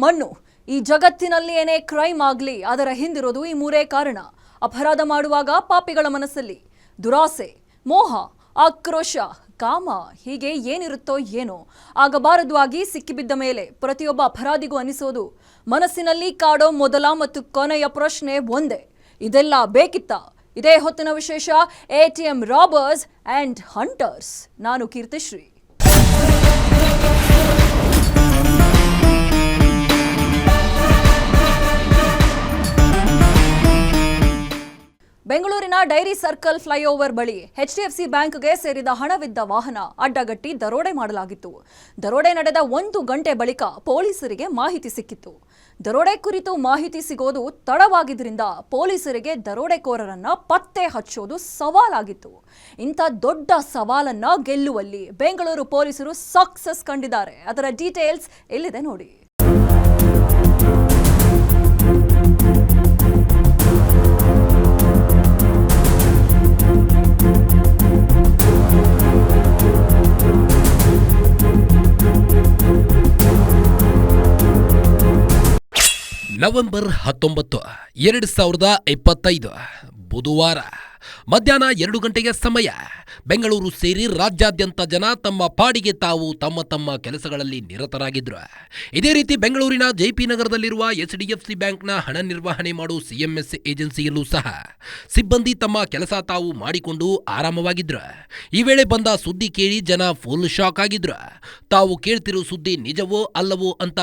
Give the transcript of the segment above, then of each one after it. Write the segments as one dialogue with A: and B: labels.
A: ಮಣ್ಣು. ಈ ಜಗತ್ತಿನಲ್ಲಿ ಏನೇ ಕ್ರೈಮ್ ಆಗಲಿ ಅದರ ಹಿಂದಿರೋದು ಈ ಮೂರೇ ಕಾರಣ. ಅಪರಾಧ ಮಾಡುವಾಗ ಪಾಪಿಗಳ ಮನಸ್ಸಲ್ಲಿ ದುರಾಸೆ, ಮೋಹ, ಆಕ್ರೋಶ, ಕಾಮ ಹೀಗೆ ಏನಿರುತ್ತೋ ಏನೋ ಆಗಬಾರದು ಆಗಿ ಸಿಕ್ಕಿಬಿದ್ದ ಮೇಲೆ ಪ್ರತಿಯೊಬ್ಬ ಅಪರಾಧಿಗೂ ಅನಿಸೋದು ಮನಸ್ಸಿನಲ್ಲಿ ಕಾಡೋ ಮೊದಲ ಮತ್ತು ಕೊನೆಯ ಪ್ರಶ್ನೆ ಒಂದೇ, ಇದೆಲ್ಲ ಬೇಕಿತ್ತ? ಇದೇ ಹೊತ್ತಿನ ವಿಶೇಷ ATM ರಾಬರ್ಸ್ ಅಂಡ್ ಹಂಟರ್ಸ್. ನಾನು ಕೀರ್ತಿಶ್ರೀ. ಬೆಂಗಳೂರಿನ ಡೈರಿ ಸರ್ಕಲ್ ಫ್ಲೈಓವರ್ ಬಳಿ HDFC ಬ್ಯಾಂಕ್ಗೆ ಸೇರಿದ ಹಣವಿದ್ದ ವಾಹನ ಅಡ್ಡಗಟ್ಟಿ ದರೋಡೆ ಮಾಡಲಾಗಿತ್ತು. ದರೋಡೆ ನಡೆದ 1 ಗಂಟೆ ಬಳಿಕ ಪೊಲೀಸರಿಗೆ ಮಾಹಿತಿ ಸಿಕ್ಕಿತ್ತು. ದರೋಡೆ ಕುರಿತು ಮಾಹಿತಿ ಸಿಗೋದು ತಡವಾಗಿದ್ದರಿಂದ ಪೊಲೀಸರಿಗೆ ದರೋಡೆಕೋರರನ್ನ ಪತ್ತೆ ಹಚ್ಚೋದು ಸವಾಲಾಗಿತ್ತು. ಇಂಥ ದೊಡ್ಡ ಸವಾಲನ್ನ ಗೆಲ್ಲುವಲ್ಲಿ ಬೆಂಗಳೂರು ಪೊಲೀಸರು ಸಕ್ಸಸ್ ಕಂಡಿದ್ದಾರೆ. ಅದರ ಡೀಟೇಲ್ಸ್ ಇಲ್ಲಿದೆ ನೋಡಿ.
B: ನವೆಂಬರ್ 19, 2025 ಬುಧವಾರ ಮಧ್ಯಾಹ್ನ 2 ಗಂಟೆಗೆ ಸಮಯ. ಬೆಂಗಳೂರು ಸೇರಿ ರಾಜ್ಯಾದ್ಯಂತ ಜನ ತಮ್ಮ ಪಾಡಿಗೆ ತಾವು ತಮ್ಮ ತಮ್ಮ ಕೆಲಸಗಳಲ್ಲಿ ನಿರತರಾಗಿದ್ರು. ಇದೇ ರೀತಿ ಬೆಂಗಳೂರಿನ JP ನಗರದಲ್ಲಿರುವ HDFC ಬ್ಯಾಂಕ್ನ ಹಣ ನಿರ್ವಹಣೆ ಮಾಡೋ CMS ಏಜೆನ್ಸಿಯಲ್ಲೂ ಸಹ ಸಿಬ್ಬಂದಿ ತಮ್ಮ ಕೆಲಸ ತಾವು ಮಾಡಿಕೊಂಡು ಆರಾಮವಾಗಿದ್ರು. ಈ ವೇಳೆ ಬಂದ ಸುದ್ದಿ ಕೇಳಿ ಜನ ಫುಲ್ ಶಾಕ್ ಆಗಿದ್ರು. ತಾವು ಕೇಳ್ತಿರೋ ಸುದ್ದಿ ನಿಜವೋ ಅಲ್ಲವೋ ಅಂತ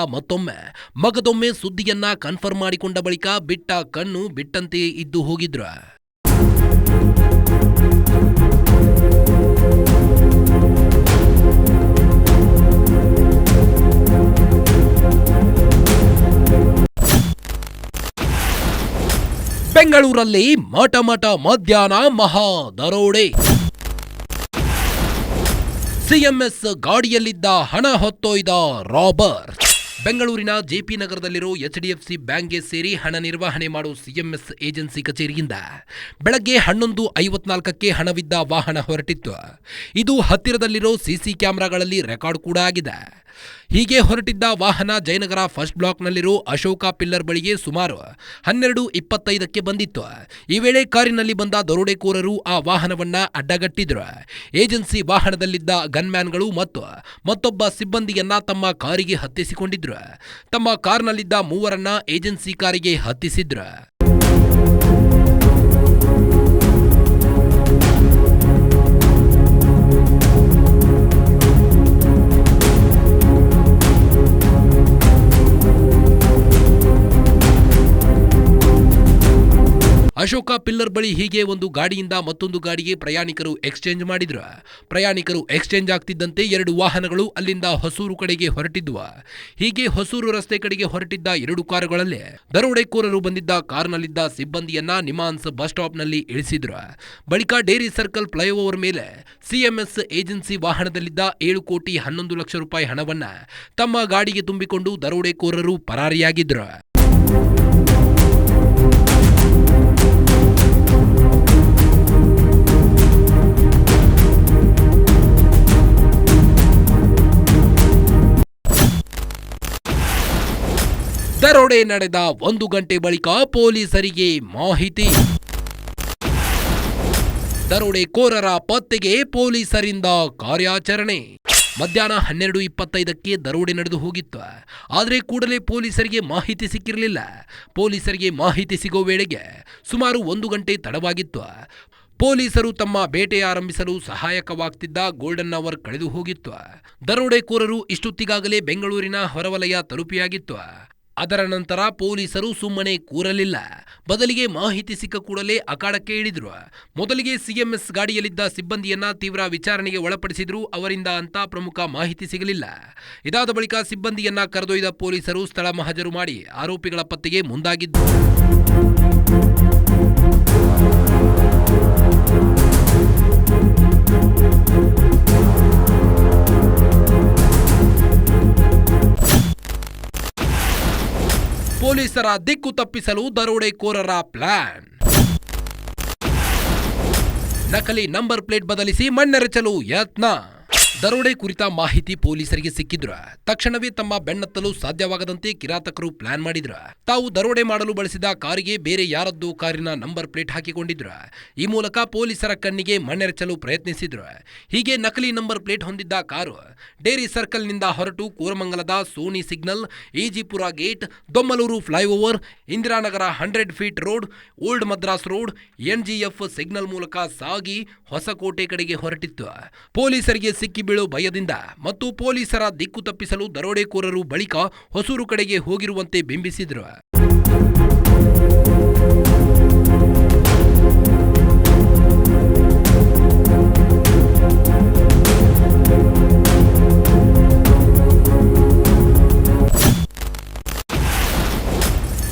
B: ಮಗದೊಮ್ಮೆ ಸುದ್ದಿಯನ್ನ ಕನ್ಫರ್ಮ್ ಮಾಡಿಕೊಂಡ ಬಳಿಕ ಬಿಟ್ಟ ಕಣ್ಣು ಬಿಟ್ಟಂತೆ ಇದ್ದು ಹೋಗಿದ್ರು. ಬೆಂಗಳೂರಲ್ಲಿ ಮಠ ಮಧ್ಯಾಹ್ನ ಮಹಾ ದರೋಡೆ. CMS ಗಾಡಿಯಲ್ಲಿದ್ದ ಹಣ ಹೊತ್ತೊಯ್ದ ರಾಬರ್. ಬೆಂಗಳೂರಿನ JP ನಗರದಲ್ಲಿರೋ HDFC ಬ್ಯಾಂಕ್ಗೆ ಸೇರಿ ಹಣ ನಿರ್ವಹಣೆ ಮಾಡೋ CMS ಏಜೆನ್ಸಿ ಕಚೇರಿಯಿಂದ ಬೆಳಗ್ಗೆ 11:54ಕ್ಕೆ ಹಣವಿದ್ದ ವಾಹನ ಹೊರಟಿತ್ತು. ಇದು ಹತ್ತಿರದಲ್ಲಿರೋ CC ಕ್ಯಾಮೆರಾಗಳಲ್ಲಿ ರೆಕಾರ್ಡ್ ಕೂಡ ಆಗಿದೆ. ಹೀಗೆ ಹೊರಟಿದ್ದ ವಾಹನ ಜಯನಗರ ಫಸ್ಟ್ ಬ್ಲಾಕ್ನಲ್ಲಿರೋ ಅಶೋಕ ಪಿಲ್ಲರ್ ಬಳಿಗೆ ಸುಮಾರು 12:25ಕ್ಕೆ ಬಂದಿತ್ತು. ಈ ವೇಳೆ ಕಾರಿನಲ್ಲಿ ಬಂದ ದರೋಡೆಕೋರರು ಆ ವಾಹನವನ್ನ ಅಡ್ಡಗಟ್ಟಿದ್ರು. ಏಜೆನ್ಸಿ ವಾಹನದಲ್ಲಿದ್ದ ಗನ್ಮ್ಯಾನ್ಗಳು ಮತ್ತು ಮತ್ತೊಬ್ಬ ಸಿಬ್ಬಂದಿಯನ್ನ ತಮ್ಮ ಕಾರಿಗೆ ಹತ್ತಿಸಿಕೊಂಡಿದ್ರು. ತಮ್ಮ ಕಾರ್ನಲ್ಲಿದ್ದ ಮೂವರನ್ನ ಏಜೆನ್ಸಿ ಕಾರಿಗೆ ಹತ್ತಿಸಿದ್ರು. ಅಶೋಕ ಪಿಲ್ಲರ್ ಬಳಿ ಹೀಗೆ ಒಂದು ಗಾಡಿಯಿಂದ ಮತ್ತೊಂದು ಗಾಡಿಗೆ ಪ್ರಯಾಣಿಕರು ಎಕ್ಸ್ಚೇಂಜ್ ಮಾಡಿದ್ರು. ಪ್ರಯಾಣಿಕರು ಎಕ್ಸ್ಚೇಂಜ್ ಆಗ್ತಿದ್ದಂತೆ 2 ವಾಹನಗಳು ಅಲ್ಲಿಂದ ಹೊಸೂರು ಕಡೆಗೆ ಹೊರಟಿದ್ವು. ಹೀಗೆ ಹೊಸೂರು ರಸ್ತೆ ಕಡೆಗೆ ಹೊರಟಿದ್ದ 2 ಕಾರುಗಳಲ್ಲಿ ದರೋಡೆಕೋರರು ಬಂದಿದ್ದ ಕಾರ್ನಲ್ಲಿದ್ದ ಸಿಬ್ಬಂದಿಯನ್ನ ನಿಮಾನ್ಸ್ ಬಸ್ ಸ್ಟಾಪ್ನಲ್ಲಿ ಇಳಿಸಿದ್ರು. ಬಳಿಕ ಡೈರಿ ಸರ್ಕಲ್ ಫ್ಲೈಓವರ್ ಮೇಲೆ CMS ಏಜೆನ್ಸಿ ವಾಹನದಲ್ಲಿದ್ದ 7,11 ಲಕ್ಷ ರೂಪಾಯಿ ಹಣವನ್ನ ತಮ್ಮ ಗಾಡಿಗೆ ತುಂಬಿಕೊಂಡು ದರೋಡೆಕೋರರು ಪರಾರಿಯಾಗಿದ್ರು. ದರೋಡೆ ನಡೆದ 1 ಗಂಟೆ ಬಳಿಕ ಪೊಲೀಸರಿಗೆ ಮಾಹಿತಿ. ದರೋಡೆಕೋರರ ಪತ್ತೆಗೆ ಪೊಲೀಸರಿಂದ ಕಾರ್ಯಾಚರಣೆ. ಮಧ್ಯಾಹ್ನ 12:25ಕ್ಕೆ ದರೋಡೆ ನಡೆದು ಹೋಗಿತ್ತು. ಆದರೆ ಕೂಡಲೇ ಪೊಲೀಸರಿಗೆ ಮಾಹಿತಿ ಸಿಕ್ಕಿರಲಿಲ್ಲ. ಪೊಲೀಸರಿಗೆ ಮಾಹಿತಿ ಸಿಗೋ ವೇಳೆಗೆ ಸುಮಾರು 1 ಗಂಟೆ ತಡವಾಗಿತ್ತು. ಪೊಲೀಸರು ತಮ್ಮ ಬೇಟೆ ಆರಂಭಿಸಲು ಸಹಾಯಕವಾಗ್ತಿದ್ದ ಗೋಲ್ಡನ್ ಅವರ್ ಕಳೆದು ಹೋಗಿತ್ತು. ದರೋಡೆಕೋರರು ಇಷ್ಟೊತ್ತಿಗಾಗಲೇ ಬೆಂಗಳೂರಿನ ಹೊರವಲಯ ತಲುಪಿಯಾಗಿತ್ತು. ಅದರ ನಂತರ ಪೊಲೀಸರು ಸುಮ್ಮನೆ ಕೂರಲಿಲ್ಲ. ಬದಲಿಗೆ ಮಾಹಿತಿ ಸಿಕ್ಕ ಕೂಡಲೇ ಅಖಾಡಕ್ಕೆ ಇಳಿದ್ರು. ಮೊದಲಿಗೆ CMS ಗಾಡಿಯಲ್ಲಿದ್ದ ಸಿಬ್ಬಂದಿಯನ್ನ ತೀವ್ರ ವಿಚಾರಣೆಗೆ ಒಳಪಡಿಸಿದ್ರು. ಅವರಿಂದ ಅಂತ ಪ್ರಮುಖ ಮಾಹಿತಿ ಸಿಗಲಿಲ್ಲ. ಇದಾದ ಬಳಿಕ ಸಿಬ್ಬಂದಿಯನ್ನ ಕರೆದೊಯ್ದ ಪೊಲೀಸರು ಸ್ಥಳ ಮಹಜರು ಮಾಡಿ ಆರೋಪಿಗಳ ಪತ್ತೆಗೆ ಮುಂದಾಗಿದ್ರು. ಪೊಲೀಸರ ದಿಕ್ಕು ತಪ್ಪಿಸಲು ದರೋಡೆಕೋರರ ಪ್ಲಾನ್. ನಕಲಿ ನಂಬರ್ ಪ್ಲೇಟ್ ಬದಲಿಸಿ ಮಣ್ಣೆರಚಲು ಯತ್ನ. ದರೋಡೆ ಕುರಿತ ಮಾಹಿತಿ ಪೊಲೀಸರಿಗೆ ಸಿಕ್ಕಿದ್ರ ತಕ್ಷಣವೇ ತಮ್ಮ ಬೆನ್ನತ್ತಲು ಸಾಧ್ಯವಾಗದಂತೆ ಕಿರಾತಕರು ಪ್ಲಾನ್ ಮಾಡಿದ್ರ. ತಾವು ದರೋಡೆ ಮಾಡಲು ಬಳಸಿದ ಕಾರಿಗೆ ಬೇರೆ ಯಾರದ್ದೋ ಕಾರಿನ ನಂಬರ್ ಪ್ಲೇಟ್ ಹಾಕಿಕೊಂಡಿದ್ರ. ಈ ಮೂಲಕ ಪೊಲೀಸರ ಕಣ್ಣಿಗೆ ಮಣ್ಣೆರಚಲು ಪ್ರಯತ್ನಿಸಿದ್ರು. ಹೀಗೆ ನಕಲಿ ನಂಬರ್ ಪ್ಲೇಟ್ ಹೊಂದಿದ್ದ ಕಾರು ಡೇರಿ ಸರ್ಕಲ್ನಿಂದ ಹೊರಟು ಕೋರಮಂಗಲದ Sony signal, Ejipura gate, Domlur flyover, Indiranagar 100 feet road, old Madras road, NGF signal ಮೂಲಕ ಸಾಗಿ ಹೊಸಕೋಟೆ ಕಡೆಗೆ ಹೊರಟಿತ್ತು. ಪೊಲೀಸರಿಗೆ ಸಿಕ್ಕಿ ಬೀಳೋ ಭಯದಿಂದ ಮತ್ತು ಪೊಲೀಸರ ದಿಕ್ಕು ತಪ್ಪಿಸಲು ದರೋಡೆಕೋರರು ಬಳಿಕ ಹೊಸೂರು ಕಡೆಗೆ ಹೋಗಿರುವಂತೆ ಬಿಂಬಿಸಿದ್ರು.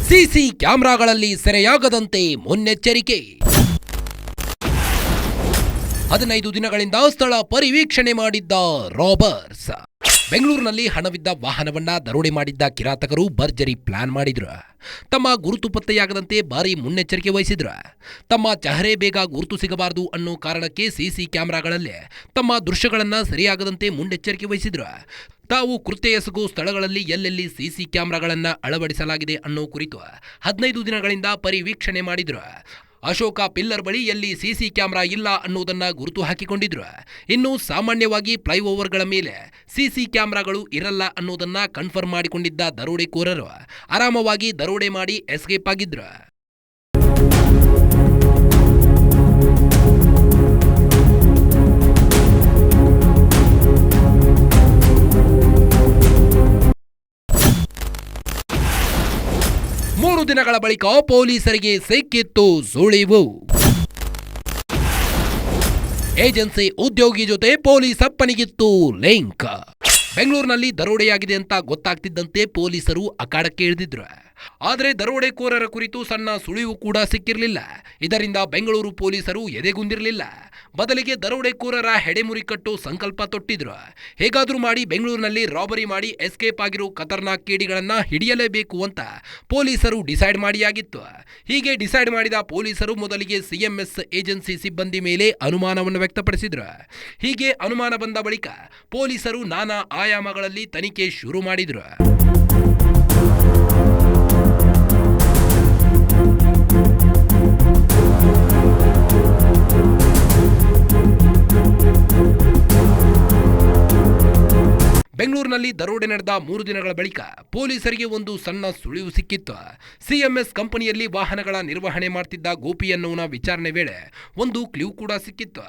B: ಸಿಸಿ ಕ್ಯಾಮೆರಾಗಳಲ್ಲಿ ಸೆರೆಯಾಗದಂತೆ ಮುನ್ನೆಚ್ಚರಿಕೆ. 15 ದಿನಗಳಿಂದ ಸ್ಥಳ ಪರಿವೀಕ್ಷಣೆ ಮಾಡಿದ್ದ ರಾಬರ್ಸ್. ಬೆಂಗಳೂರಿನಲ್ಲಿ ಹಣವಿದ್ದ ವಾಹನವನ್ನ ದರೋಡೆ ಮಾಡಿದ್ದ ಕಿರಾತಕರು ಭರ್ಜರಿ ಪ್ಲಾನ್ ಮಾಡಿದ್ರು. ತಮ್ಮ ಗುರುತು ಪತ್ತೆಯಾಗದಂತೆ ಭಾರಿ ಮುನ್ನೆಚ್ಚರಿಕೆ ವಹಿಸಿದ್ರು. ತಮ್ಮ ಚಹರೆ ಬೇಗ ಗುರುತು ಸಿಗಬಾರದು ಅನ್ನೋ ಕಾರಣಕ್ಕೆ ಸಿಸಿ ಕ್ಯಾಮೆರಾಗಳಲ್ಲಿ ತಮ್ಮ ದೃಶ್ಯಗಳನ್ನ ಸರಿಯಾಗದಂತೆ ಮುನ್ನೆಚ್ಚರಿಕೆ ವಹಿಸಿದ್ರು. ತಾವು ಕೃತ್ಯ ಎಸಗೋ ಸ್ಥಳಗಳಲ್ಲಿ ಎಲ್ಲೆಲ್ಲಿ ಸಿಸಿ ಕ್ಯಾಮೆರಾಗಳನ್ನ ಅಳವಡಿಸಲಾಗಿದೆ ಅನ್ನೋ ಕುರಿತು 15 ದಿನಗಳಿಂದ ಪರಿವೀಕ್ಷಣೆ ಮಾಡಿದ್ರು. ಅಶೋಕ ಪಿಲ್ಲರ್ ಬಳಿ ಎಲ್ಲಿ ಸಿಸಿ ಕ್ಯಾಮೆರಾ ಇಲ್ಲ ಅನ್ನೋದನ್ನ ಗುರುತು ಹಾಕಿಕೊಂಡಿದ್ರು. ಇನ್ನು ಸಾಮಾನ್ಯವಾಗಿ ಫ್ಲೈಓವರ್ಗಳ ಮೇಲೆ ಸಿಸಿ ಕ್ಯಾಮೆರಾಗಳು ಇರಲ್ಲ ಅನ್ನೋದನ್ನ ಕನ್ಫರ್ಮ್ ಮಾಡಿಕೊಂಡಿದ್ದ ದರೋಡೆಕೋರರು ಆರಾಮವಾಗಿ ದರೋಡೆ ಮಾಡಿ ಎಸ್ಕೇಪ್ ಆಗಿದ್ರು. ಮೂರು ದಿನಗಳ ಬಳಿಕ ಪೊಲೀಸರಿಗೆ ಸಿಕ್ಕಿತ್ತು ಸುಳಿವು. ಏಜೆನ್ಸಿ ಉದ್ಯೋಗಿ ಜೊತೆ ಪೊಲೀಸ್ ಅಪ್ಪನಿಗಿತ್ತು ಲಿಂಕ್. ಬೆಂಗಳೂರಿನಲ್ಲಿ ದರೋಡೆಯಾಗಿದೆ ಅಂತ ಗೊತ್ತಾಗ್ತಿದ್ದಂತೆ ಪೊಲೀಸರು ಅಖಾಡಕ್ಕೆ ಇಳಿದಿದ್ರು. ಆದರೆ ದರೋಡೆಕೋರರ ಕುರಿತು ಸಣ್ಣ ಸುಳಿವು ಕೂಡ ಸಿಕ್ಕಿರಲಿಲ್ಲ. ಇದರಿಂದ ಬೆಂಗಳೂರು ಪೊಲೀಸರು ಎದೆಗುಂದಿರಲಿಲ್ಲ. ಬದಲಿಗೆ ದರೋಡೆಕೋರರ ಹೆಡೆಮುರಿ ಕಟ್ಟೋ ಸಂಕಲ್ಪ ತೊಟ್ಟಿದ್ರು. ಹೇಗಾದ್ರೂ ಮಾಡಿ ಬೆಂಗಳೂರಿನಲ್ಲಿ ರಾಬರಿ ಮಾಡಿ ಎಸ್ಕೇಪ್ ಆಗಿರೋ ಖತರ್ನಾಕ್ ಕೇಡಿಗಳನ್ನ ಹಿಡಿಯಲೇಬೇಕು ಅಂತ ಪೊಲೀಸರು ಡಿಸೈಡ್ ಮಾಡಿಯಾಗಿತ್ತು. ಹೀಗೆ ಡಿಸೈಡ್ ಮಾಡಿದ ಪೊಲೀಸರು ಮೊದಲಿಗೆ CMS ಏಜೆನ್ಸಿ ಸಿಬ್ಬಂದಿ ಮೇಲೆ ಅನುಮಾನವನ್ನು ವ್ಯಕ್ತಪಡಿಸಿದ್ರು. ಹೀಗೆ ಅನುಮಾನ ಬಂದ ಬಳಿಕ ಪೊಲೀಸರು ನಾನಾ ಆಯಾಮಗಳಲ್ಲಿ ತನಿಖೆ ಶುರು ಮಾಡಿದ್ರು. ಬೆಂಗಳೂರಿನಲ್ಲಿ ದರೋಡೆ ನಡೆದ 3 ದಿನಗಳ ಬಳಿಕ ಪೊಲೀಸರಿಗೆ ಒಂದು ಸಣ್ಣ ಸುಳಿವು ಸಿಕ್ಕಿತ್ತು. CMS ಕಂಪನಿಯಲ್ಲಿ ವಾಹನಗಳ ನಿರ್ವಹಣೆ ಮಾಡ್ತಿದ್ದ ಗೋಪಿ ಅನ್ನೋನ ವಿಚಾರಣೆ ವೇಳೆ ಒಂದು ಕ್ಲೂ ಕೂಡ ಸಿಕ್ಕಿತ್ತು.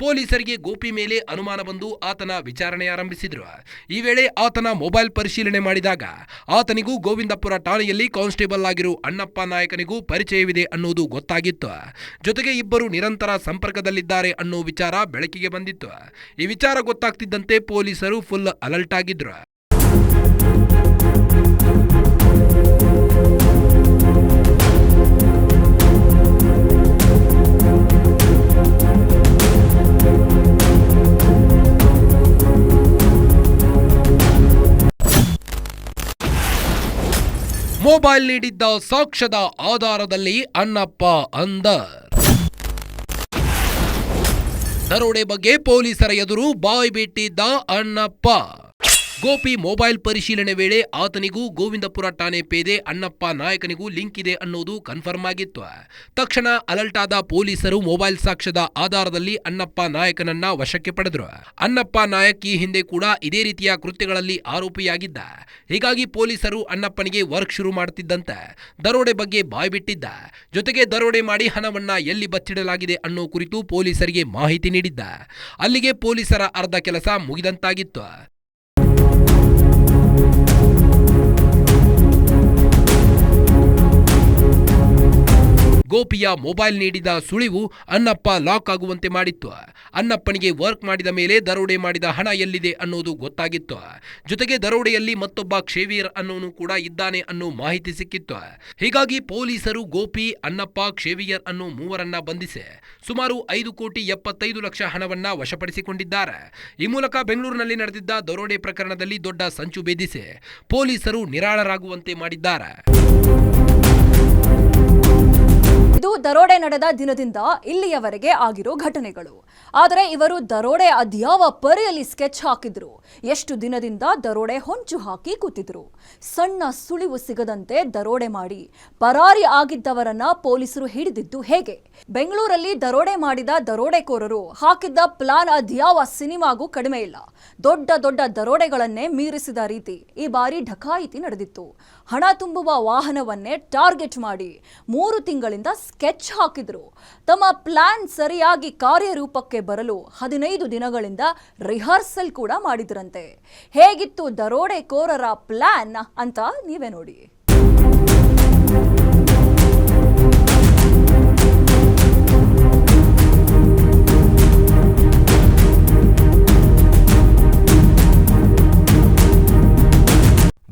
B: ಪೊಲೀಸರಿಗೆ ಗೋಪಿ ಮೇಲೆ ಅನುಮಾನ ಬಂದು ಆತನ ವಿಚಾರಣೆ ಆರಂಭಿಸಿದ್ರು. ಈ ವೇಳೆ ಆತನ ಮೊಬೈಲ್ ಪರಿಶೀಲನೆ ಮಾಡಿದಾಗ ಆತನಿಗೂ ಗೋವಿಂದಪುರ ಠಾಣೆಯಲ್ಲಿ ಕಾನ್ಸ್ಟೇಬಲ್ ಆಗಿರೋ ಅಣ್ಣಪ್ಪ ನಾಯಕನಿಗೂ ಪರಿಚಯವಿದೆ ಅನ್ನೋದು ಗೊತ್ತಾಗಿತ್ತು. ಜೊತೆಗೆ ಇಬ್ಬರು ನಿರಂತರ ಸಂಪರ್ಕದಲ್ಲಿದ್ದಾರೆ ಅನ್ನೋ ವಿಚಾರ ಬೆಳಕಿಗೆ ಬಂದಿತ್ತು. ಈ ವಿಚಾರ ಗೊತ್ತಾಗ್ತಿದ್ದಂತೆ ಪೊಲೀಸರು ಫುಲ್ ಅಲರ್ಟ್ ಆಗಿದ್ರು. ಮೊಬೈಲ್ ನೀಡಿದ್ದ ಸಾಕ್ಷ್ಯದ ಆಧಾರದಲ್ಲಿ ಅಣ್ಣಪ್ಪ ಅಂದರ್. ದರೋಡೆ ಬಗ್ಗೆ ಪೊಲೀಸರ ಎದುರು ಬಾಯ್ ಬಿಟ್ಟಿದ್ದ ಅಣ್ಣಪ್ಪ. ಗೋಪಿ ಮೊಬೈಲ್ ಪರಿಶೀಲನೆ ವೇಳೆ ಆತನಿಗೂ ಗೋವಿಂದಪುರ ಠಾಣೆ ಪೇದೆ ಅಣ್ಣಪ್ಪ ನಾಯಕನಿಗೂ ಲಿಂಕ್ ಇದೆ ಅನ್ನೋದು ಕನ್ಫರ್ಮ್ ಆಗಿತ್ತು. ತಕ್ಷಣ ಅಲರ್ಟ್ ಆದ ಪೊಲೀಸರು ಮೊಬೈಲ್ ಸಾಕ್ಷ್ಯದ ಆಧಾರದಲ್ಲಿ ಅಣ್ಣಪ್ಪ ನಾಯಕನನ್ನ ವಶಕ್ಕೆ ಪಡೆದರು. ಅಣ್ಣಪ್ಪ ನಾಯಕ್ ಈ ಹಿಂದೆ ಕೂಡ ಇದೇ ರೀತಿಯ ಕೃತ್ಯಗಳಲ್ಲಿ ಆರೋಪಿಯಾಗಿದ್ದ. ಹೀಗಾಗಿ ಪೊಲೀಸರು ಅಣ್ಣಪ್ಪನಿಗೆ ವರ್ಕ್ ಶುರು ಮಾಡುತ್ತಿದ್ದಂತೆ ದರೋಡೆ ಬಗ್ಗೆ ಬಾಯ್ಬಿಟ್ಟಿದ್ದ. ಜೊತೆಗೆ ದರೋಡೆ ಮಾಡಿ ಹಣವನ್ನ ಎಲ್ಲಿ ಬಚ್ಚಿಡಲಾಗಿದೆ ಅನ್ನೋ ಕುರಿತು ಪೊಲೀಸರಿಗೆ ಮಾಹಿತಿ ನೀಡಿದ್ದ. ಅಲ್ಲಿಗೆ ಪೊಲೀಸರ ಅರ್ಧ ಕೆಲಸ ಮುಗಿದಂತಾಗಿತ್ತು. ಗೋಪಿಯ ಮೊಬೈಲ್ ನೀಡಿದ ಸುಳಿವು ಅಣ್ಣಪ್ಪ ಲಾಕ್ ಆಗುವಂತೆ ಮಾಡಿತ್ತು. ಅಣ್ಣಪ್ಪನಿಗೆ ವರ್ಕ್ ಮಾಡಿದ ಮೇಲೆ ದರೋಡೆ ಮಾಡಿದ ಹಣ ಎಲ್ಲಿದೆ ಅನ್ನೋದು ಗೊತ್ತಾಗಿತ್ತು. ಜೊತೆಗೆ ದರೋಡೆಯಲ್ಲಿ ಮತ್ತೊಬ್ಬ ಕ್ಷೇವಿಯರ್ ಅನ್ನೋನು ಕೂಡ ಇದ್ದಾನೆ ಅನ್ನೋ ಮಾಹಿತಿ ಸಿಕ್ಕಿತ್ತು. ಹೀಗಾಗಿ ಪೊಲೀಸರು ಗೋಪಿ, ಅಣ್ಣಪ್ಪ, ಕ್ಷೇವಿಯರ್ ಅನ್ನೋ ಮೂವರನ್ನ ಬಂಧಿಸಿ ಸುಮಾರು 5,75 ಲಕ್ಷ ಹಣವನ್ನ ವಶಪಡಿಸಿಕೊಂಡಿದ್ದಾರೆ. ಈ ಮೂಲಕ ಬೆಂಗಳೂರಿನಲ್ಲಿ ನಡೆದಿದ್ದ ದರೋಡೆ ಪ್ರಕರಣದಲ್ಲಿ ದೊಡ್ಡ ಸಂಚು ಭೇದಿಸಿ ಪೊಲೀಸರು ನಿರಾಳರಾಗುವಂತೆ ಮಾಡಿದ್ದಾರೆ.
A: ಇದು ದರೋಡೆ ನಡೆದ ದಿನದಿಂದ ಇಲ್ಲಿಯವರೆಗೆ ಆಗಿರೋ ಘಟನೆಗಳು. ಆದರೆ ಇವರು ದರೋಡೆ ಅದ್ಯಾವ ಪರಿಯಲ್ಲಿ ಸ್ಕೆಚ್ ಹಾಕಿದ್ರು, ಎಷ್ಟು ದಿನದಿಂದ ದರೋಡೆ ಹೊಂಚು ಹಾಕಿ ಕೂತಿದ್ರು. ಸಣ್ಣ ಸುಳಿವು ಸಿಗದಂತೆ ದರೋಡೆ ಮಾಡಿ ಪರಾರಿ ಆಗಿದ್ದವರನ್ನ ಪೊಲೀಸರು ಹಿಡಿದಿದ್ದು ಹೇಗೆ? ಬೆಂಗಳೂರಲ್ಲಿ ದರೋಡೆ ಮಾಡಿದ ದರೋಡೆಕೋರರು ಹಾಕಿದ್ದ ಪ್ಲಾನ್ ಅದ್ಯಾವ ಸಿನಿಮಾಗೂ ಕಡಿಮೆ ಇಲ್ಲ. ದೊಡ್ಡ ದೊಡ್ಡ ದರೋಡೆಗಳನ್ನೇ ಮೀರಿಸಿದ ರೀತಿ ಈ ಬಾರಿ ಢಕಾಯಿತಿ ನಡೆದಿತ್ತು. ಹಣ ತುಂಬುವ ವಾಹನವನ್ನೇ ಟಾರ್ಗೆಟ್ ಮಾಡಿ 3 ತಿಂಗಳಿಂದ ಸ್ಕೆಚ್ ಹಾಕಿದ್ರು. ತಮ್ಮ ಪ್ಲಾನ್ ಸರಿಯಾಗಿ ಕಾರ್ಯರೂಪಕ್ಕೆ ಬರಲು 15 ದಿನಗಳಿಂದ ರಿಹರ್ಸಲ್ ಕೂಡ ಮಾಡಿದ್ರಂತೆ. ಹೇಗಿತ್ತು ದರೋಡೆಕೋರರ ಪ್ಲಾನ್ ಅಂತ ನೀವೇ ನೋಡಿ.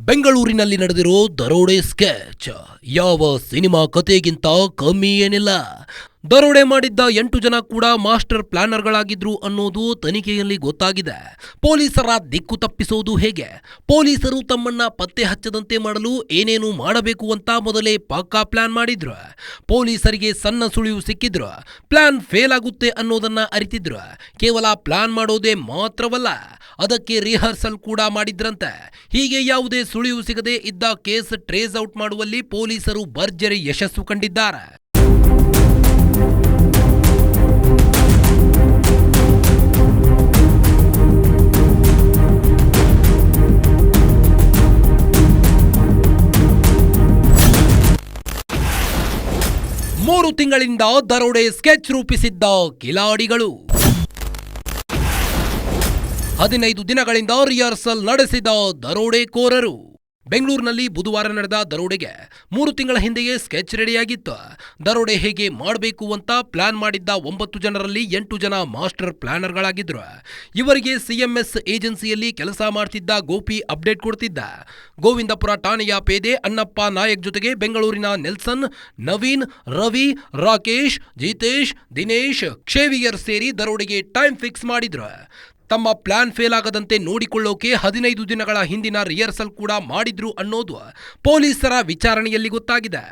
B: ಬೆಂಗಳೂರಿನಲ್ಲಿ ನಡೆದಿರೋ ದರೋಡೆ ಸ್ಕೆಚ್ ಯಾವ ಸಿನಿಮಾ ಕಥೆಗಿಂತ ಕಮ್ಮಿ ಏನಿಲ್ಲ. ದರೋಡೆ ಮಾಡಿದ್ದ 8 ಜನ ಕೂಡ ಮಾಸ್ಟರ್ ಪ್ಲಾನರ್ಗಳಾಗಿದ್ರು ಅನ್ನೋದು ತನಿಖೆಯಲ್ಲಿ ಗೊತ್ತಾಗಿದೆ. ಪೊಲೀಸರ ದಿಕ್ಕು ತಪ್ಪಿಸೋದು ಹೇಗೆ, ಪೊಲೀಸರು ತಮ್ಮನ್ನ ಪತ್ತೆ ಹಚ್ಚದಂತೆ ಮಾಡಲು ಏನೇನು ಮಾಡಬೇಕು ಅಂತ ಮೊದಲೇ ಪಕ್ಕಾ ಪ್ಲಾನ್ ಮಾಡಿದ್ರು. ಪೊಲೀಸರಿಗೆ ಸಣ್ಣ ಸುಳಿವು ಸಿಕ್ಕಿದ್ರು, ಪ್ಲಾನ್ ಫೇಲ್ ಆಗುತ್ತೆ ಅನ್ನೋದನ್ನ ಅರಿತಿದ್ರು. ಕೇವಲ ಪ್ಲಾನ್ ಮಾಡೋದೇ ಮಾತ್ರವಲ್ಲ, ಅದಕ್ಕೆ ರಿಹರ್ಸಲ್ ಕೂಡ ಮಾಡಿದ್ರಂತೆ. ಹೀಗೆ ಯಾವುದೇ ಸುಳಿವು ಸಿಗದೆ ಇದ್ದ ಕೇಸ್ ಟ್ರೇಸ್ ಔಟ್ ಮಾಡುವಲ್ಲಿ ಪೊಲೀಸರು ಭರ್ಜರಿ ಯಶಸ್ಸು ಕಂಡಿದ್ದಾರೆ. ಮೂರು ತಿಂಗಳಿಂದ ದರೋಡೆ ಸ್ಕೆಚ್ ರೂಪಿಸಿದ್ದ ಕಿಲಾಡಿಗಳು, 15 ದಿನಗಳಿಂದ ರಿಹರ್ಸಲ್ ನಡೆಸಿದ ದರೋಡೆಕೋರರು. ಬೆಂಗಳೂರಿನಲ್ಲಿ ಬುಧವಾರ ನಡೆದ ದರೋಡೆಗೆ 3 ತಿಂಗಳ ಹಿಂದೆಯೇ ಸ್ಕೆಚ್ ರೆಡಿಯಾಗಿತ್ತು. ದರೋಡೆ ಹೇಗೆ ಮಾಡಬೇಕು ಅಂತ ಪ್ಲಾನ್ ಮಾಡಿದ್ದ 9 ಜನರಲ್ಲಿ 8 ಜನ ಮಾಸ್ಟರ್ ಪ್ಲಾನರ್ಗಳಾಗಿದ್ರು. ಇವರಿಗೆ ಸಿಎಂಎಸ್ ಏಜೆನ್ಸಿಯಲ್ಲಿ ಕೆಲಸ ಮಾಡ್ತಿದ್ದ ಗೋಪಿ ಅಪ್ಡೇಟ್ ಕೊಡ್ತಿದ್ದ. ಗೋವಿಂದಪುರ ಠಾಣೆಯ ಪೇದೆ ಅಣ್ಣಪ್ಪ ನಾಯಕ್ ಜೊತೆಗೆ ಬೆಂಗಳೂರಿನ ನೆಲ್ಸನ್, ನವೀನ್, ರವಿ, ರಾಕೇಶ್, ಜಿತೇಶ್, ದಿನೇಶ್, ಕ್ಷೇವಿಯರ್ ಸೇರಿ ದರೋಡೆಗೆ ಟೈಮ್ ಫಿಕ್ಸ್ ಮಾಡಿದ್ರು. ತಮ್ಮ ಪ್ಲಾನ್ ಫೇಲ್ ಆಗದಂತೆ ನೋಡಿಕೊಳ್ಳೋಕೆ 15 ದಿನಗಳ ಹಿಂದಿನ ರಿಹರ್ಸಲ್ ಕೂಡ ಮಾಡಿದ್ರು ಅನ್ನೋದು ಪೊಲೀಸರ ವಿಚಾರಣೆಯಲ್ಲಿ ಗೊತ್ತಾಗಿದೆ.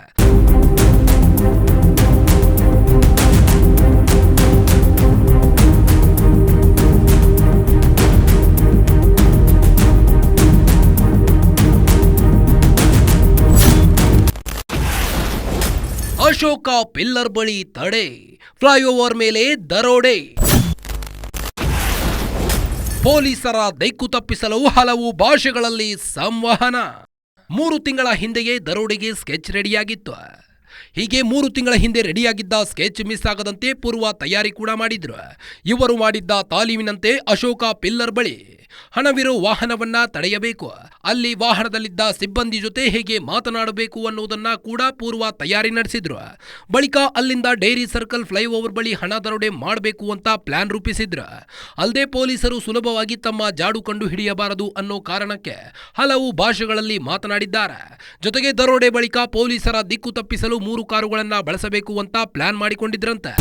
B: ಅಶೋಕ ಪಿಲ್ಲರ್ ಬಳಿ ತಡೆ, ಫ್ಲೈಓವರ್ ಮೇಲೆ ದರೋಡೆ. ಪೊಲೀಸರ ದಿಕ್ಕು ತಪ್ಪಿಸಲು ಹಲವು ಭಾಷೆಗಳಲ್ಲಿ ಸಂವಹನ. 3 ತಿಂಗಳ ಹಿಂದೆಯೇ ದರೋಡೆಗೆ ಸ್ಕೆಚ್ ರೆಡಿಯಾಗಿತ್ತು. ಹೀಗೆ 3 ತಿಂಗಳ ಹಿಂದೆ ರೆಡಿಯಾಗಿದ್ದ ಸ್ಕೆಚ್ ಮಿಸ್ ಆಗದಂತೆ ಪೂರ್ವ ತಯಾರಿ ಕೂಡ ಮಾಡಿದ್ರು. ಇವರು ಮಾಡಿದ್ದ ತಾಲೀಮಿನಂತೆ ಅಶೋಕ ಪಿಲ್ಲರ್ ಬಳಿ ಹಣವಿರೋ ವಾಹನವನ್ನ ತಡೆಯಬೇಕು, ಅಲ್ಲಿ ವಾಹನದಲ್ಲಿದ್ದ ಸಿಬ್ಬಂದಿ ಜೊತೆ ಹೇಗೆ ಮಾತನಾಡಬೇಕು ಅನ್ನೋದನ್ನ ಕೂಡ ಪೂರ್ವ ತಯಾರಿ ನಡೆಸಿದ್ರು. ಬಳಿಕ ಅಲ್ಲಿಂದ ಡೈರಿ ಸರ್ಕಲ್ ಫ್ಲೈಓವರ್ ಬಳಿ ಹಣ ದರೋಡೆ ಮಾಡಬೇಕು ಅಂತ ಪ್ಲಾನ್ ರೂಪಿಸಿದ್ರು. ಅಲ್ಲದೆ ಪೊಲೀಸರು ಸುಲಭವಾಗಿ ತಮ್ಮ ಜಾಡು ಕಂಡು ಹಿಡಿಯಬಾರದು ಅನ್ನೋ ಕಾರಣಕ್ಕೆ ಹಲವು ಭಾಷೆಗಳಲ್ಲಿ ಮಾತನಾಡಿದ್ದಾರೆ. ಜೊತೆಗೆ ದರೋಡೆ ಬಳಿಕ ಪೊಲೀಸರ ದಿಕ್ಕು ತಪ್ಪಿಸಲು 3 ಕಾರುಗಳನ್ನ ಬಳಸಬೇಕು ಅಂತ ಪ್ಲಾನ್ ಮಾಡಿಕೊಂಡಿದ್ರಂತೆ.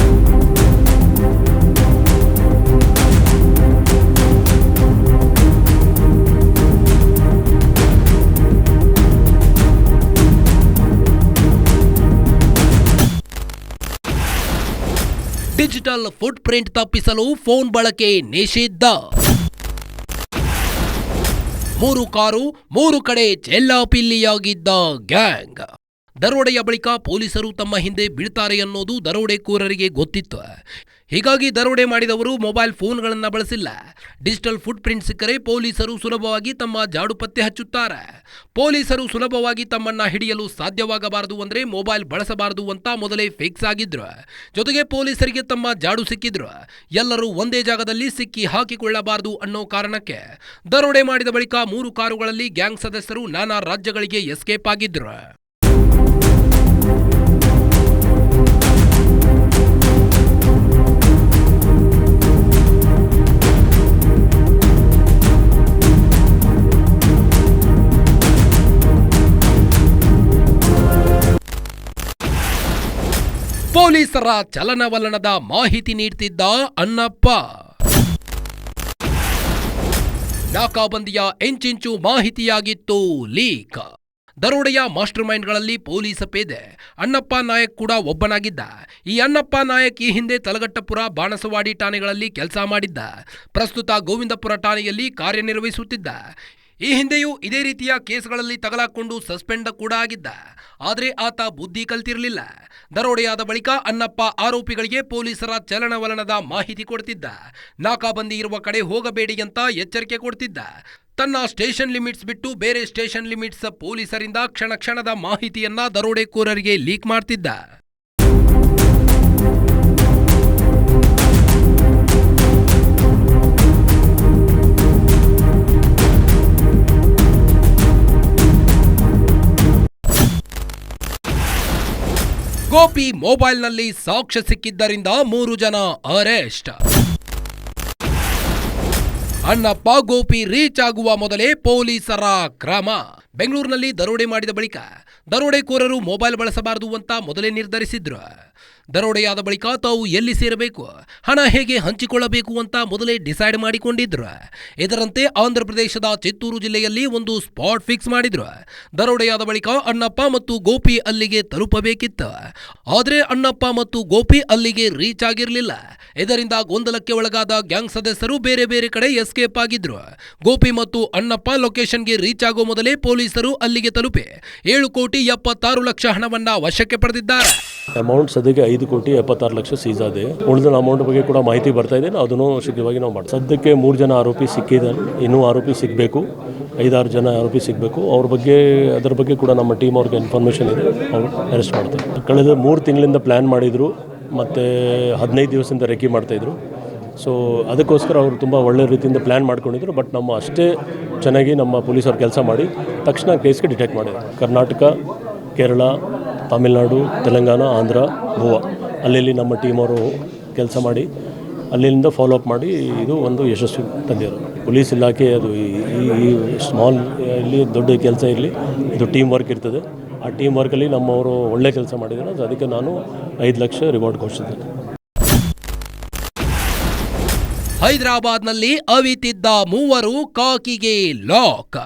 B: ಡಿಜಿಟಲ್ ಫುಟ್ ಪ್ರಿಂಟ್ ತಪ್ಪಿಸಲು ಫೋನ್ ಬಳಕೆ ನಿಷಿದ್ಧ. 3 ಕಾರು 3 ಕಡೆ ಚೆಲ್ಲಾಪಿಲ್ಲಿಯಾಗಿದ್ದ ಗ್ಯಾಂಗ್. ದರೋಡೆಯ ಬಳಿಕ ಪೊಲೀಸರು ತಮ್ಮ ಹಿಂದೆ ಬೀಳ್ತಾರೆ ಅನ್ನೋದು ದರೋಡೆಕೋರರಿಗೆ ಗೊತ್ತಿತ್ತು. ಹೀಗಾಗಿ ದರೋಡೆ ಮಾಡಿದವರು ಮೊಬೈಲ್ ಫೋನ್ಗಳನ್ನು ಬಳಸಿಲ್ಲ. ಡಿಜಿಟಲ್ ಫುಟ್ ಪ್ರಿಂಟ್ ಸಿಕ್ಕರೆ ಪೊಲೀಸರು ಸುಲಭವಾಗಿ ತಮ್ಮ ಜಾಡು ಪತ್ತೆ ಹಚ್ಚುತ್ತಾರೆ. ಪೊಲೀಸರು ಸುಲಭವಾಗಿ ತಮ್ಮನ್ನ ಹಿಡಿಯಲು ಸಾಧ್ಯವಾಗಬಾರದು ಅಂದ್ರೆ ಮೊಬೈಲ್ ಬಳಸಬಾರದು ಅಂತ ಮೊದಲೇ ಫಿಕ್ಸ್ ಆಗಿದ್ರು. ಜೊತೆಗೆ ಪೊಲೀಸರಿಗೆ ತಮ್ಮ ಜಾಡು ಸಿಕ್ಕಿದ್ರು. ಎಲ್ಲರೂ ಒಂದೇ ಜಾಗದಲ್ಲಿ ಸಿಕ್ಕಿ ಹಾಕಿಕೊಳ್ಳಬಾರದು ಅನ್ನೋ ಕಾರಣಕ್ಕೆ ದರೋಡೆ ಮಾಡಿದ ಬಳಿಕ 3 ಕಾರುಗಳಲ್ಲಿ ಗ್ಯಾಂಗ್ ಸದಸ್ಯರು ನಾನಾ ರಾಜ್ಯಗಳಿಗೆ ಎಸ್ಕೇಪ್ ಆಗಿದ್ರು. ಪೊಲೀಸರ ಚಲನವಲನದ ಮಾಹಿತಿ ನೀಡ್ತಿದ್ದ ಅಣ್ಣಪ್ಪ. ನಾಕಾಬಂದಿಯ ಇಂಚಿಂಚು ಮಾಹಿತಿಯಾಗಿತ್ತು ಲೀಕ್. ದರೋಡೆಯ ಮಾಸ್ಟರ್ ಮೈಂಡ್ಗಳಲ್ಲಿ ಪೊಲೀಸ್ ಪೇದೆ ಅಣ್ಣಪ್ಪ ನಾಯಕ್ ಕೂಡ ಒಬ್ಬನಾಗಿದ್ದ. ಈ ಅಣ್ಣಪ್ಪ ನಾಯಕ್ ಈ ಹಿಂದೆ ತಲಘಟ್ಟಪುರ, ಬಾಣಸವಾಡಿ ಠಾಣೆಗಳಲ್ಲಿ ಕೆಲಸ ಮಾಡಿದ್ದ. ಪ್ರಸ್ತುತ ಗೋವಿಂದಪುರ ಠಾಣೆಯಲ್ಲಿ ಕಾರ್ಯನಿರ್ವಹಿಸುತ್ತಿದ್ದ. ಈ ಹಿಂದೆಯೂ ಇದೇ ರೀತಿಯ ಕೇಸ್ಗಳಲ್ಲಿ ತಗಲಾಕೊಂಡು ಸಸ್ಪೆಂಡ್ ಕೂಡ ಆಗಿದ್ದ. ಆದರೆ ಆತ ಬುದ್ಧಿ ಕಲ್ತಿರಲಿಲ್ಲ. ದರೋಡೆಯಾದ ಬಳಿಕ ಅಣ್ಣಪ್ಪ ಆರೋಪಿಗಳಿಗೆ ಪೊಲೀಸರ ಚಲನವಲನದ ಮಾಹಿತಿ ಕೊಡ್ತಿದ್ದ. ನಾಕಾಬಂದಿ ಇರುವ ಕಡೆ ಹೋಗಬೇಡಿ ಅಂತ ಎಚ್ಚರಿಕೆ ಕೊಡ್ತಿದ್ದ. ತನ್ನ ಸ್ಟೇಷನ್ ಲಿಮಿಟ್ಸ್ ಬಿಟ್ಟು ಬೇರೆ ಸ್ಟೇಷನ್ ಲಿಮಿಟ್ಸ್ ಪೊಲೀಸರಿಂದ ಕ್ಷಣ ಕ್ಷಣದ ಮಾಹಿತಿಯನ್ನ ದರೋಡೆಕೋರರಿಗೆ ಲೀಕ್ ಮಾಡ್ತಿದ್ದ. ಗೋಪಿ ಮೊಬೈಲ್ನಲ್ಲಿ ಸಾಕ್ಷ್ಯ ಸಿಕ್ಕಿದ್ದರಿಂದ 3 ಜನ ಅರೆಸ್ಟ್. ಅಣ್ಣಪ್ಪ ಗೋಪಿ ರೀಚ್ ಆಗುವ ಮೊದಲೇ ಪೊಲೀಸರ ಕ್ರಮ. ಬೆಂಗಳೂರಿನಲ್ಲಿ ದರೋಡೆ ಮಾಡಿದ ಬಳಿಕ ದರೋಡೆಕೋರರು ಮೊಬೈಲ್ ಬಳಸಬಾರದು ಅಂತ ಮೊದಲೇ ನಿರ್ಧರಿಸಿದ್ರು. ದರೋಡೆಯಾದ ಬಳಿಕ ತಾವು ಎಲ್ಲಿ ಸೇರಬೇಕು, ಹಣ ಹೇಗೆ ಹಂಚಿಕೊಳ್ಳಬೇಕು ಅಂತ ಮೊದಲೇ ಡಿಸೈಡ್ ಮಾಡಿಕೊಂಡಿದ್ರು. ಇದರಂತೆ ಆಂಧ್ರ ಪ್ರದೇಶದ ಚಿತ್ತೂರು ಜಿಲ್ಲೆಯಲ್ಲಿ ಒಂದು ಸ್ಪಾಟ್ ಫಿಕ್ಸ್ ಮಾಡಿದ್ರು. ದರೋಡೆಯಾದ ಬಳಿಕ ಅಣ್ಣಪ್ಪ ಮತ್ತು ಗೋಪಿ ಅಲ್ಲಿಗೆ ತಲುಪಬೇಕಿತ್ತು. ಆದರೆ ಅಣ್ಣಪ್ಪ ಮತ್ತು ಗೋಪಿ ಅಲ್ಲಿಗೆ ರೀಚ್ ಆಗಿರಲಿಲ್ಲ. ಇದರಿಂದ ಗೊಂದಲಕ್ಕೆ ಒಳಗಾದ ಗ್ಯಾಂಗ್ ಸದಸ್ಯರು ಬೇರೆ ಬೇರೆ ಕಡೆ ಎಸ್ಕೇಪ್ ಆಗಿದ್ರು. ಗೋಪಿ ಮತ್ತು ಅಣ್ಣಪ್ಪ ಲೊಕೇಶನ್ಗೆ ರೀಚ್ ಆಗೋ ಮೊದಲೇ ಪೊಲೀಸರು ಅಲ್ಲಿಗೆ ತಲುಪಿ 7,76,00,000 ಹಣವನ್ನ ವಶಕ್ಕೆ ಪಡೆದಿದ್ದಾರೆ.
C: ಅಮೌಂಟ್ ಸದ್ಯಕ್ಕೆ 5,76,00,000 ಸೀಸ್ ಆಗಿದೆ. ಉಳಿದ ಅಮೌಂಟ್ ಬಗ್ಗೆ ಕೂಡ ಮಾಹಿತಿ ಬರ್ತಾ ಇದೆ. ಅದನ್ನು ಶೀಘ್ರವಾಗಿ ನಾವು ಮಾಡ್ತೀವಿ. ಸದ್ಯಕ್ಕೆ 3 ಜನ ಆರೋಪಿ ಸಿಕ್ಕಿದ್ದಾರೆ. ಇನ್ನೂ ಆರೋಪಿ ಸಿಗಬೇಕು, 5-6 ಜನ ಆರೋಪಿ ಸಿಗಬೇಕು. ಅದರ ಬಗ್ಗೆ ಕೂಡ ನಮ್ಮ ಟೀಮ್ ಅವ್ರಿಗೆ ಇನ್ಫಾರ್ಮೇಷನ್ ಇದೆ. ಅವರು ಅರೆಸ್ಟ್ ಮಾಡ್ತಾರೆ. ಕಳೆದ 3 ತಿಂಗಳಿಂದ ಪ್ಲ್ಯಾನ್ ಮಾಡಿದರು ಮತ್ತು 15 ದಿವಸದಿಂದ ರೆಕಿ ಮಾಡ್ತಾಯಿದ್ರು. ಸೊ ಅದಕ್ಕೋಸ್ಕರ ಅವರು ತುಂಬ ಒಳ್ಳೆ ರೀತಿಯಿಂದ ಪ್ಲ್ಯಾನ್ ಮಾಡ್ಕೊಂಡಿದ್ರು. ಬಟ್ ನಮ್ಮ ಅಷ್ಟೇ ಚೆನ್ನಾಗಿ ನಮ್ಮ ಪೊಲೀಸರು ಕೆಲಸ ಮಾಡಿ ತಕ್ಷಣ ಕೇಸ್ಗೆ ಡಿಟೆಕ್ಟ್ ಮಾಡಿದ್ರು. ಕರ್ನಾಟಕ, ಕೇರಳ, ತಮಿಳುನಾಡು, ತೆಲಂಗಾಣ, ಆಂಧ್ರ, ಗೋವಾ ಅಲ್ಲಿ ನಮ್ಮ ಟೀಮ್ ಅವರು ಕೆಲಸ ಮಾಡಿ ಅಲ್ಲಿಂದ ಫಾಲೋ ಅಪ್ ಮಾಡಿ ಇದು ಒಂದು ಯಶಸ್ವಿ ತಂದಿರೋದು. ಪೊಲೀಸ್ ಇಲಾಖೆ ಅದು ಈ ಸ್ಮಾಲ್ ಇಲ್ಲಿ ದೊಡ್ಡ ಕೆಲಸ ಇರಲಿ, ಇದು ಟೀಮ್ ವರ್ಕ್ ಇರ್ತದೆ. ಆ ಟೀಮ್ ವರ್ಕಲ್ಲಿ ನಮ್ಮವರು ಒಳ್ಳೆ ಕೆಲಸ ಮಾಡಿದ್ದಾರೆ. ಅದಕ್ಕೆ ನಾನು 5 ಲಕ್ಷ ರಿವಾರ್ಡ್ ಘೋಷಿಸಿದ್ದೇನೆ.
B: ಹೈದರಾಬಾದ್ನಲ್ಲಿ ಅವಿತಿದ್ದ 3 ಕಾಕಿಗೆ ಲಾಕ್.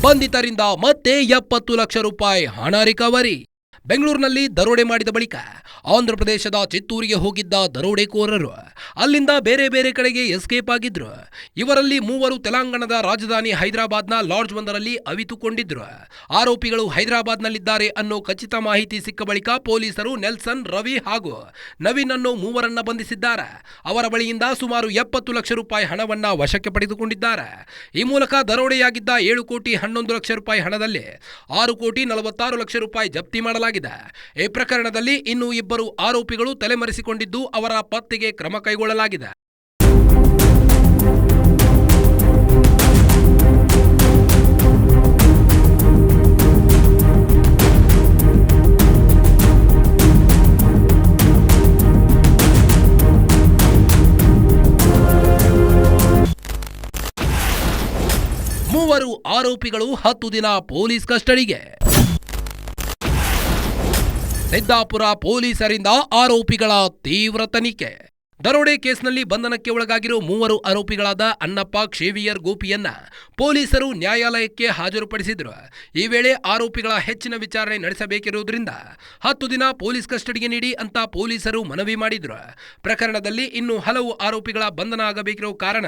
B: ಬಂಧಿತರಿಂದ ಮತ್ತೆ 70 ಲಕ್ಷ ರೂಪಾಯಿ ಹಣ ರಿಕವರಿ. ಬೆಂಗಳೂರಿನಲ್ಲಿ ದರೋಡೆ ಮಾಡಿದ ಬಳಿಕ ಆಂಧ್ರ ಪ್ರದೇಶದ ಚಿತ್ತೂರಿಗೆ ಹೋಗಿದ್ದ ದರೋಡೆಕೋರರು ಅಲ್ಲಿಂದ ಬೇರೆ ಬೇರೆ ಕಡೆಗೆ ಎಸ್ಕೇಪ್ ಆಗಿದ್ರು. ಇವರಲ್ಲಿ 3 ತೆಲಂಗಾಣದ ರಾಜಧಾನಿ ಹೈದರಾಬಾದ್ನ ಲಾಡ್ಜ್ ಒಂದರಲ್ಲಿ ಅವಿತುಕೊಂಡಿದ್ರು. ಆರೋಪಿಗಳು ಹೈದರಾಬಾದ್ನಲ್ಲಿದ್ದಾರೆ ಅನ್ನೋ ಖಚಿತ ಮಾಹಿತಿ ಸಿಕ್ಕ ಬಳಿಕ ಪೊಲೀಸರು ನೆಲ್ಸನ್, ರವಿ ಹಾಗೂ ನವೀನ್ ಅನ್ನೋ 3ರನ್ನ ಬಂಧಿಸಿದ್ದಾರೆ. ಅವರ ಬಳಿಯಿಂದ ಸುಮಾರು 70 ಲಕ್ಷ ರೂಪಾಯಿ ಹಣವನ್ನ ವಶಕ್ಕೆ ಪಡೆದುಕೊಂಡಿದ್ದಾರೆ. ಈ ಮೂಲಕ ದರೋಡೆಯಾಗಿದ್ದ 7,11,00,000 ರೂಪಾಯಿ ಹಣದಲ್ಲಿ 6,46,00,000 ರೂಪಾಯಿ ಜಪ್ತಿ ಮಾಡಲಾಗಿದೆ. ಈ ಪ್ರಕರಣದಲ್ಲಿ ಇನ್ನೂ 2 ಆರೋಪಿಗಳು ತಲೆಮರೆಸಿಕೊಂಡಿದ್ದು ಅವರ ಪತ್ತೆಗೆ ಕ್ರಮ ಕೈಗೊಳ್ಳಲಾಗಿದೆ. ಮೂವರು ಆರೋಪಿಗಳು 10 ದಿನ ಪೊಲೀಸ್ ಕಸ್ಟಡಿಗೆ. ಸಿದ್ದಾಪುರ ಪೊಲೀಸರಿಂದ ಆರೋಪಿಗಳ ತೀವ್ರ ತನಿಖೆ. ದರೋಡೆ ಕೇಸ್ನಲ್ಲಿ ಬಂಧನಕ್ಕೆ ಒಳಗಾಗಿರೋ 3 ಆರೋಪಿಗಳಾದ ಅಣ್ಣಪ್ಪ, ಕ್ಷೇವಿಯರ್, ಗೋಪಿಯನ್ನ ಪೊಲೀಸರು ನ್ಯಾಯಾಲಯಕ್ಕೆ ಹಾಜರುಪಡಿಸಿದ್ರು. ಈ ವೇಳೆ ಆರೋಪಿಗಳ ಹೆಚ್ಚಿನ ವಿಚಾರಣೆ ನಡೆಸಬೇಕಿರುವುದರಿಂದ 10 ದಿನ ಪೊಲೀಸ್ ಕಸ್ಟಡಿಗೆ ನೀಡಿ ಅಂತ ಪೊಲೀಸರು ಮನವಿ ಮಾಡಿದ್ರು. ಪ್ರಕರಣದಲ್ಲಿ ಇನ್ನೂ ಹಲವು ಆರೋಪಿಗಳ ಬಂಧನ ಆಗಬೇಕಿರೋ ಕಾರಣ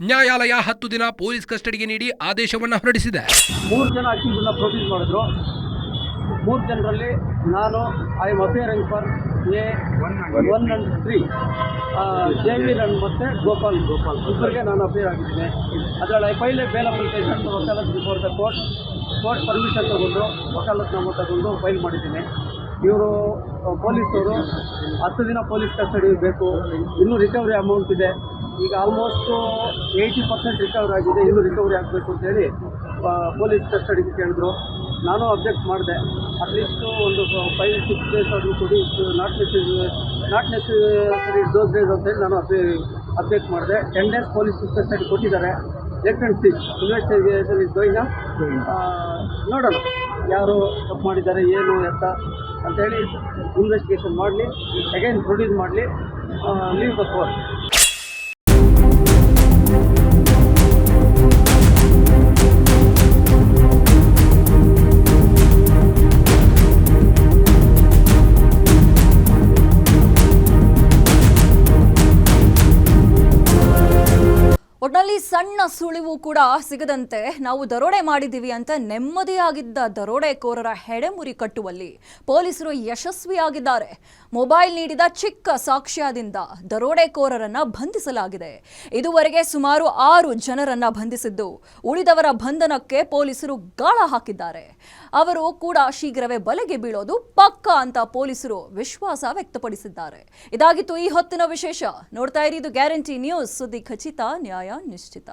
B: ನ್ಯಾಯಾಲಯ 10 ದಿನ ಪೊಲೀಸ್ ಕಸ್ಟಡಿಗೆ ನೀಡಿ ಆದೇಶವನ್ನು ಹೊರಡಿಸಿದೆ.
D: 3 ಜನ ಅಕ್ಯೂಸ್ನ ಪ್ರೊಡ್ಯೂಸ್ ಮಾಡಿದ್ರು. 3 ಜನರಲ್ಲಿ ನಾನು I am appearing for A1 and 3, Jaiveer ಮತ್ತು ಗೋಪಾಲ್ ಇಬ್ಬರಿಗೆ ನಾನು ಅಪಿಯರ್ ಆಗಿದ್ದೀನಿ. ಅದರಲ್ಲಿ I file a bail application ವಕಾಲತ್ ಬಿಫೋರ್ ದ ಕೋರ್ಟ್ ಪರ್ಮಿಷನ್ ತಗೊಂಡು ವಕಾಲತ್ನಾಮ ತಗೊಂಡು ಫೈಲ್ ಮಾಡಿದ್ದೀನಿ. ಇವರು ಪೊಲೀಸವರು 10 ದಿನ ಪೊಲೀಸ್ ಕಸ್ಟಡಿ ಬೇಕು. ಇನ್ನೂ ರಿಕವರಿ ಅಮೌಂಟ್ ಇದೆ. ಈಗ ಆಲ್ಮೋಸ್ಟು 80% ರಿಕವರಿ ಆಗಿದೆ. ಇನ್ನೂ ರಿಕವರಿ ಆಗಬೇಕು ಅಂತೇಳಿ ಪೊಲೀಸ್ ಕಸ್ಟಡಿಗೆ ಕೇಳಿದ್ರು. ನಾನು ಅಬ್ಜೆಕ್ಟ್ ಮಾಡಿದೆ. ಅಟ್ಲೀಸ್ಟು ಒಂದು 5-6 ಡೇಸ್ ಆದರೂ ಕೊಡಿ, ನಾಟ್ ನೆಸೆಸರಿ ದೋಸ್ ಡೇಸ್ ಅಂತೇಳಿ ನಾನು ಅಬ್ಜೆಕ್ಟ್ ಮಾಡಿದೆ. 10 ಡೇಸ್ ಪೊಲೀಸ್ ಕಸ್ಟಡಿ ಕೊಟ್ಟಿದ್ದಾರೆ. Let and C, investigation is going on. ನೋಡೋಣ ಯಾರು ತಪ್ಪು ಮಾಡಿದ್ದಾರೆ, ಏನು ಎತ್ತ ಅಂತೇಳಿ ಇನ್ವೆಸ್ಟಿಗೇಷನ್ ಮಾಡಲಿ, ಅಗೈನ್ ಪ್ರೊಡ್ಯೂಸ್ ಮಾಡಲಿ, ಲೀವ್ ದ ಕೋರ್ಟ್.
A: ಸಣ್ಣ ಸುಳಿವು ಕೂಡ ಸಿಗದಂತೆ ನಾವು ದರೋಡೆ ಮಾಡಿದ್ದೀವಿ ಅಂತ ನೆಮ್ಮದಿಯಾಗಿದ್ದ ದರೋಡೆಕೋರರ ಹೆಡೆಮುರಿ ಕಟ್ಟುವಲ್ಲಿ ಪೊಲೀಸರು ಯಶಸ್ವಿಯಾಗಿದ್ದಾರೆ. ಮೊಬೈಲ್ ನೀಡಿದ ಚಿಕ್ಕ ಸಾಕ್ಷ್ಯದಿಂದ ದರೋಡೆಕೋರರನ್ನ ಬಂಧಿಸಲಾಗಿದೆ. ಇದುವರೆಗೆ ಸುಮಾರು 6 ಜನರನ್ನ ಬಂಧಿಸಿದ್ದು, ಉಳಿದವರ ಬಂಧನಕ್ಕೆ ಪೊಲೀಸರು ಗಾಳ ಹಾಕಿದ್ದಾರೆ. ಅವರು ಕೂಡ ಶೀಘ್ರವೇ ಬಲೆಗೆ ಬೀಳೋದು ಪಕ್ಕಾ ಅಂತ ಪೊಲೀಸರು ವಿಶ್ವಾಸ ವ್ಯಕ್ತಪಡಿಸಿದ್ದಾರೆ. ಇದಾಗಿತ್ತು ಈ ಹೊತ್ತಿನ ವಿಶೇಷ. ನೋಡ್ತಾ ಇರಿ ಇದು ಗ್ಯಾರಂಟಿ ನ್ಯೂಸ್, ಸುದ್ದಿ ಖಚಿತ, ನ್ಯಾಯ ನಿಶ್ಚಿತ.